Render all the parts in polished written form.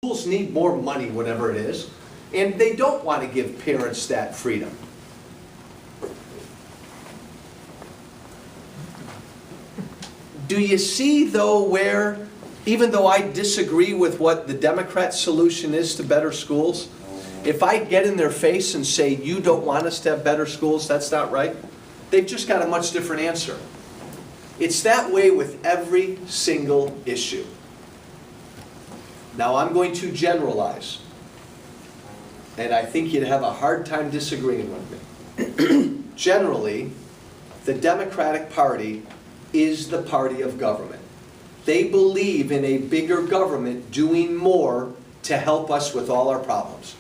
Schools need more money, whatever it is, and they don't want to give parents that freedom. Do you see, though, where, even though I disagree with what the Democrat solution is to better schools, if I get in their face and say, you don't want us to have better schools, that's not right, they've just got a much different answer. It's that way with every single issue. Now I'm going to generalize, and I think you'd have a hard time disagreeing with me. Generally, the Democratic Party is the party of government. They believe in a bigger government doing more to help us with all our problems.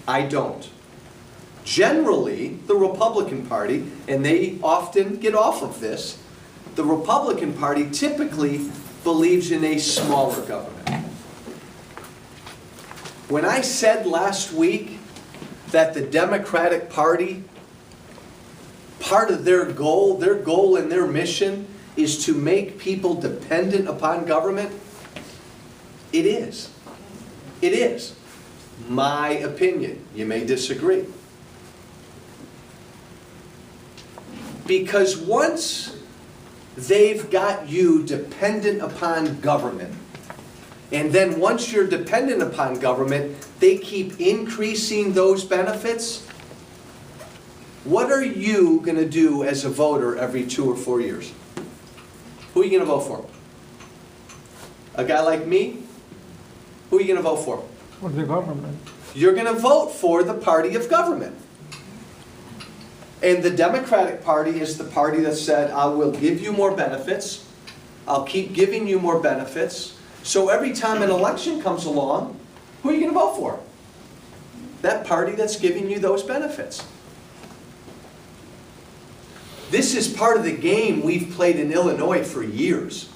I don't. Generally, the Republican Party, and they often get off of this, the Republican Party typically believes in a smaller government. When I said last week that the Democratic Party, part of their goal and their mission is to make people dependent upon government, it is. It is. My opinion. You may disagree. Because once they've got you dependent upon government, and then once you're dependent upon government, they keep increasing those benefits, what are you going to do as a voter every 2 or 4 years? Who are you going to vote for? A guy like me? Who are you going to vote for? For the government. You're going to vote for the party of government. And the Democratic Party is the party that said, I will give you more benefits. I'll keep giving you more benefits. So every time an election comes along, who are you going to vote for? That party that's giving you those benefits. This is part of the game we've played in Illinois for years.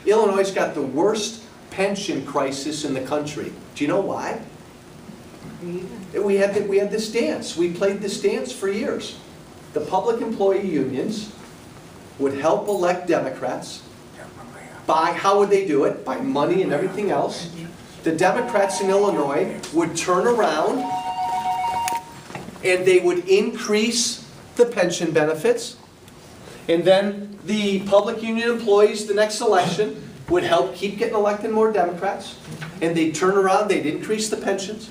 Illinois's got the worst pension crisis in the country. Do you know why? We had this dance. We played this dance for years. The public employee unions would help elect Democrats. How would they do it? By money and everything else. The Democrats in Illinois would turn around and they would increase the pension benefits. And then the public union employees the next election would help keep getting elected more Democrats. And they'd turn around, they'd increase the pensions.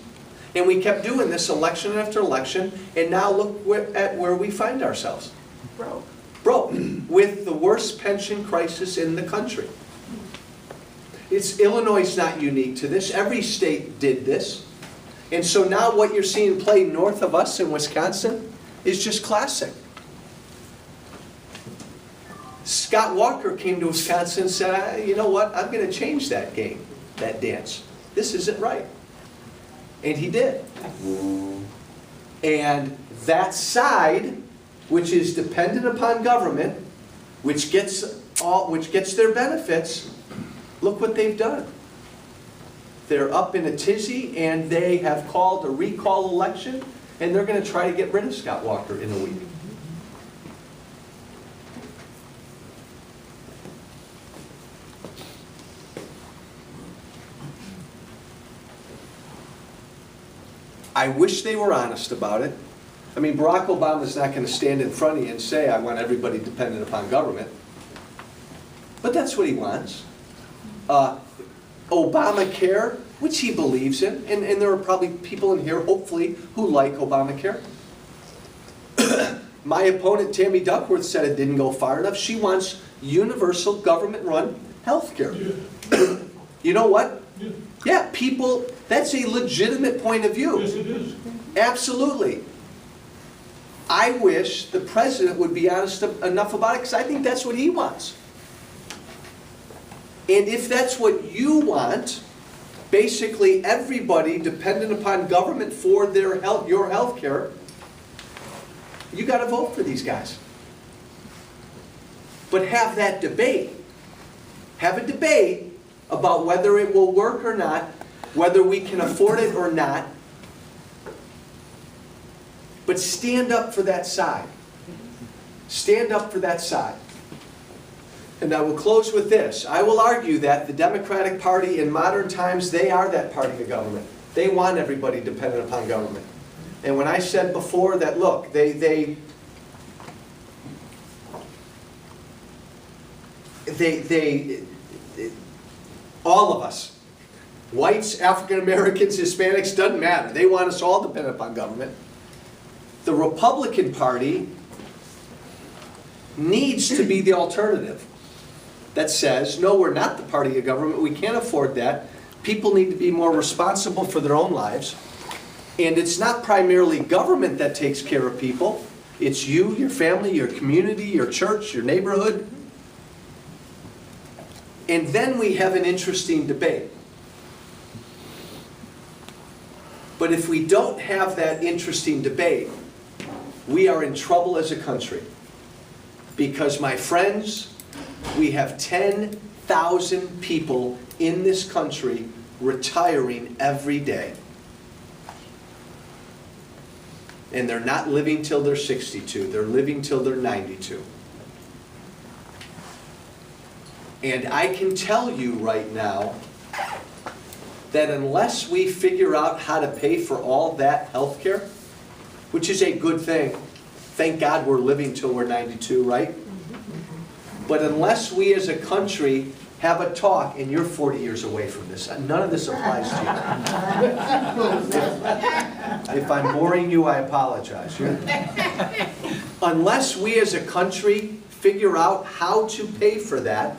And we kept doing this election after election, and now look at where we find ourselves. Broke. With the worst pension crisis in the country. Illinois is not unique to this. Every state did this. And so now what you're seeing play north of us in Wisconsin is just classic. Scott Walker came to Wisconsin and said, you know what, I'm going to change that game, that dance. This isn't right. And he did. And that side, which is dependent upon government, which gets their benefits, look what they've done. They're up in a tizzy, and they have called a recall election, and they're going to try to get rid of Scott Walker in a week. I wish they were honest about it. I mean, Barack Obama's not going to stand in front of you and say, I want everybody dependent upon government. But that's what he wants. Obamacare, which he believes in, and there are probably people in here, hopefully, who like Obamacare. My opponent, Tammy Duckworth, said it didn't go far enough. She wants universal government-run health care. Yeah. You know what? Yeah, people, that's a legitimate point of view. Yes, it is. Absolutely. I wish the president would be honest enough about it, because I think that's what he wants. And if that's what you want, basically everybody dependent upon government for their health, your health care, you got to vote for these guys. But have that debate. Have a debate about whether it will work or not, whether we can afford it or not. But stand up for that side. Stand up for that side. And I will close with this. I will argue that the Democratic Party in modern times, they are that party of government. They want everybody dependent upon government. And when I said before that, look, all of us, whites, African Americans, Hispanics, doesn't matter. They want us all dependent upon government. The Republican Party needs to be the alternative that says, no, we're not the party of government. We can't afford that. People need to be more responsible for their own lives. And it's not primarily government that takes care of people. It's you, your family, your community, your church, your neighborhood. And then we have an interesting debate. But if we don't have that interesting debate, we are in trouble as a country. Because, my friends, we have 10,000 people in this country retiring every day. And they're not living till they're 62. They're living till they're 92. And I can tell you right now that unless we figure out how to pay for all that health care, which is a good thing, thank God we're living till we're 92, right? But unless we as a country have a talk, and you're 40 years away from this, none of this applies to you. If I'm boring you, I apologize. Unless we as a country figure out how to pay for that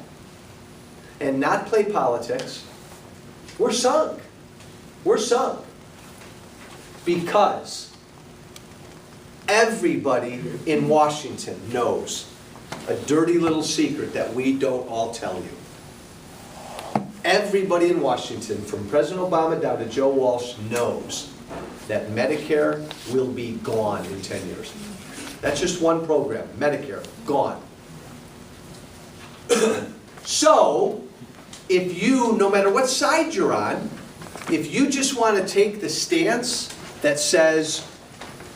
and not play politics, we're sunk. We're sunk. Because everybody in Washington knows a dirty little secret that we don't all tell you. Everybody in Washington, from President Obama down to Joe Walsh, knows that Medicare will be gone in 10 years. That's just one program, Medicare, gone. So, if you, no matter what side you're on, if you just want to take the stance that says,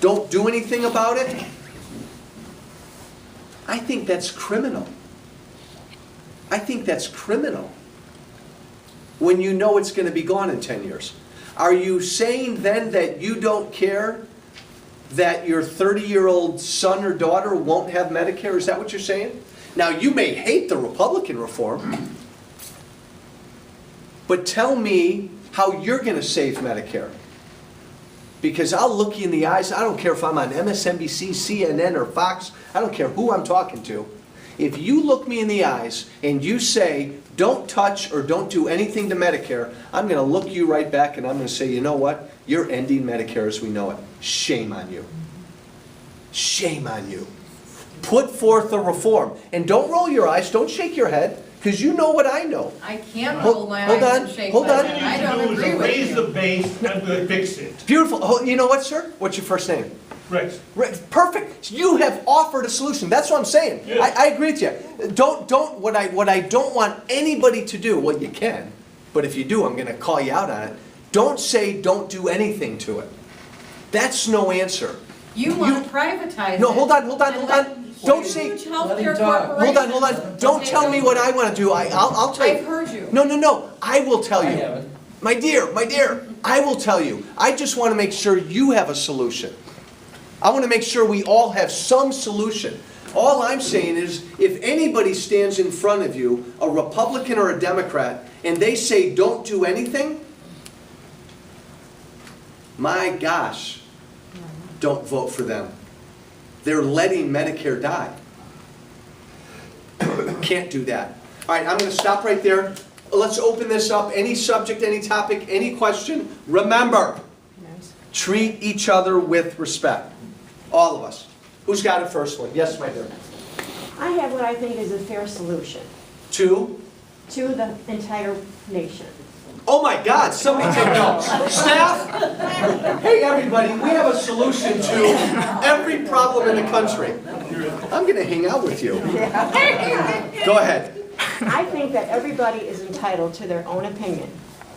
don't do anything about it, I think that's criminal. I think that's criminal. When you know it's going to be gone in 10 years. Are you saying then that you don't care that your 30-year-old son or daughter won't have Medicare? Is that what you're saying? Now, you may hate the Republican reform, but tell me how you're going to save Medicare. Because I'll look you in the eyes. I don't care if I'm on MSNBC, CNN, or Fox. I don't care who I'm talking to. If you look me in the eyes and you say, don't touch or don't do anything to Medicare, I'm going to look you right back and I'm going to say, you know what? You're ending Medicare as we know it. Shame on you. Shame on you. Put forth a reform. And don't roll your eyes. Don't shake your head. Because you know what I know. I can't roll my eyes and shake my head. I don't agree with you. Raise the base and we'll fix it. Beautiful. Oh, you know what, sir? What's your first name? Rex. Rex. Perfect. You have offered a solution. That's what I'm saying. Yes. I agree with you. What I don't want anybody to do, well, you can, but if you do, I'm going to call you out on it. Don't say don't do anything to it. That's no answer. You want to privatize it. No, hold on. Don't say. Healthcare Hold on. Don't tell me what I want to do. I'll tell you. I've heard you. No. I will tell I you. haven't. My dear, I will tell you. I just want to make sure you have a solution. I want to make sure we all have some solution. All I'm saying is, if anybody stands in front of you, a Republican or a Democrat, and they say don't do anything, my gosh, don't vote for them. They're letting Medicare die. Can't do that. All right, I'm going to stop right there. Let's open this up. Any subject, any topic, any question. Remember, treat each other with respect. All of us. Who's got a first one? Yes, my dear. I have what I think is a fair solution Two. to the entire nation. Oh my God, somebody take notes. Staff, hey everybody, we have a solution to every problem in the country. I'm going to hang out with you. Go ahead. I think that everybody is entitled to their own opinion.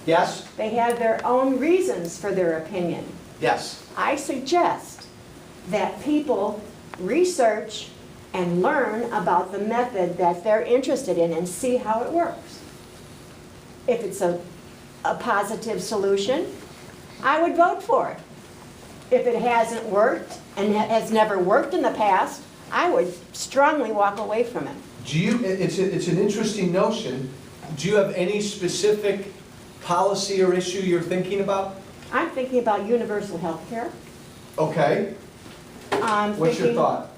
Yes? They have their own reasons for their opinion. Yes. I suggest that people research and learn about the method that they're interested in and see how it works. If it's a positive solution, I would vote for it. If it hasn't worked and has never worked in the past, I would strongly walk away from it. Do you, it's an interesting notion. Do you have any specific policy or issue you're thinking about? I'm thinking about universal health care. Okay. What's your thought?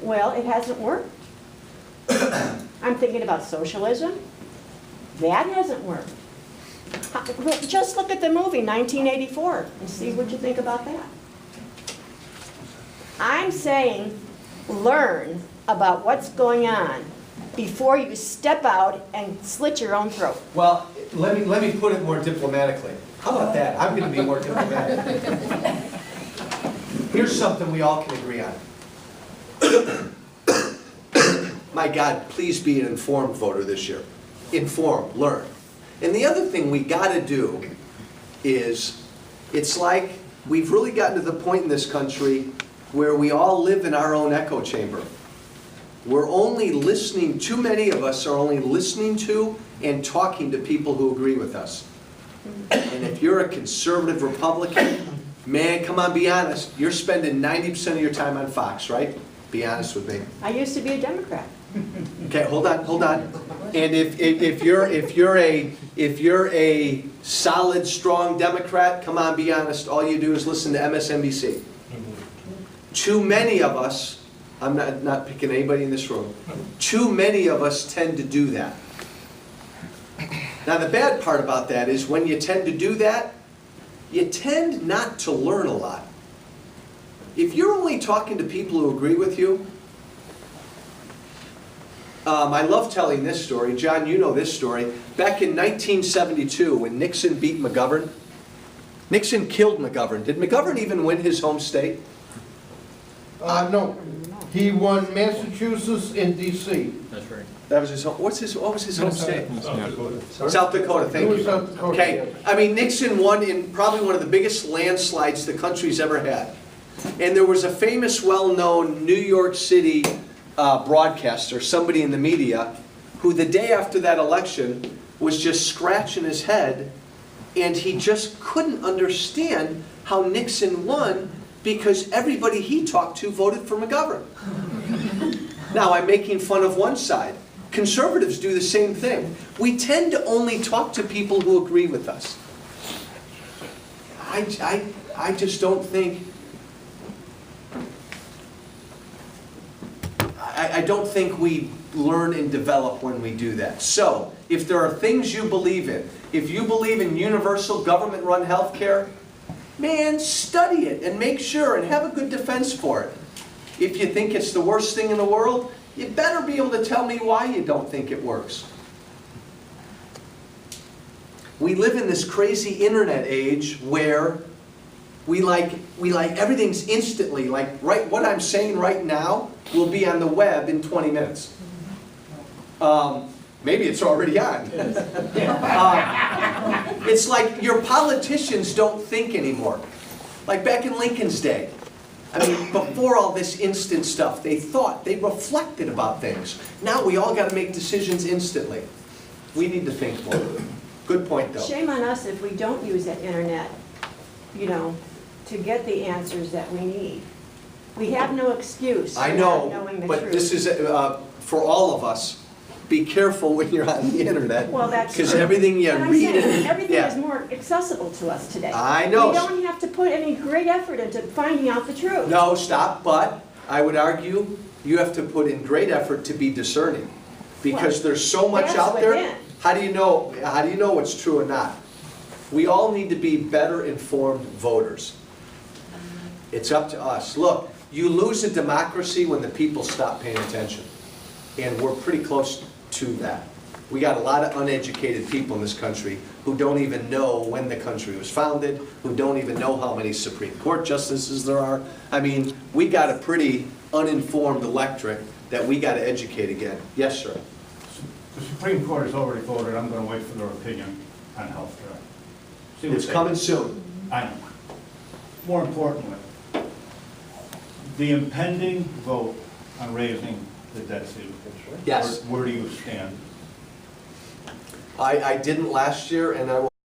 Well, it hasn't worked. I'm thinking about socialism. That hasn't worked. Just look at the movie 1984 and see what you think about that. I'm saying learn about what's going on before you step out and slit your own throat. Well, let me put it more diplomatically. How about that? I'm going to be more diplomatic. Here's something we all can agree on. My God, please be an informed voter this year. Inform, learn. And the other thing we got to do is, it's like we've really gotten to the point in this country where we all live in our own echo chamber. We're only listening, too many of us are only listening to and talking to people who agree with us. And if you're a conservative Republican, man, come on, be honest. You're spending 90% of your time on Fox, right? Be honest with me. I used to be a Democrat. Okay, hold on. And if you're a solid, strong Democrat, come on, be honest. All you do is listen to MSNBC. Too many of us, I'm not picking anybody in this room, too many of us tend to do that. Now the bad part about that is when you tend to do that, you tend not to learn a lot. If you're only talking to people who agree with you, I love telling this story. John, you know this story. Back in 1972, when Nixon beat McGovern, Nixon killed McGovern. Did McGovern even win his home state? No. He won Massachusetts and D.C. That's right. That was his home. What was his home state? South Dakota. South Dakota, thank It was you. South Dakota, Okay, yes. I mean, Nixon won in probably one of the biggest landslides the country's ever had. And there was a famous, well-known New York City broadcaster, somebody in the media, who the day after that election was just scratching his head, and he just couldn't understand how Nixon won because everybody he talked to voted for McGovern. Now, I'm making fun of one side. Conservatives do the same thing. We tend to only talk to people who agree with us. I just don't think... I don't think we learn and develop when we do that. So, if there are things you believe in, if you believe in universal government-run health care, man, study it and make sure and have a good defense for it. If you think it's the worst thing in the world, you better be able to tell me why you don't think it works. We live in this crazy internet age where we like everything's instantly, like what I'm saying right now will be on the web in 20 minutes. Maybe it's already on. It's like your politicians don't think anymore. Like back in Lincoln's day. I mean, before all this instant stuff, they thought, they reflected about things. Now we all got to make decisions instantly. We need to think more. Good point, though. Shame on us if we don't use that internet, you know, to get the answers that we need. We have no excuse for I not know, knowing the but truth. this is, for all of us, be careful when you're on the internet. Well, that's because true. everything you But I'm read... saying, everything yeah. is more accessible to us today. I know. We don't have to put any great effort into finding out the truth. No, stop, but I would argue you have to put in great effort to be discerning. Because Well, there's so much that's out there. within. How do you know what's true or not? We all need to be better informed voters. It's up to us. Look, you lose a democracy when the people stop paying attention. And we're pretty close to that. We got a lot of uneducated people in this country who don't even know when the country was founded, who don't even know how many Supreme Court justices there are. I mean, we got a pretty uninformed electorate that we got to educate again. Yes, sir. The Supreme Court has already voted. I'm going to wait for their opinion on health care. See what It's they- coming soon. I know. More importantly, the impending vote on raising the debt ceiling? Yes. Where do you stand? I didn't last year, and I will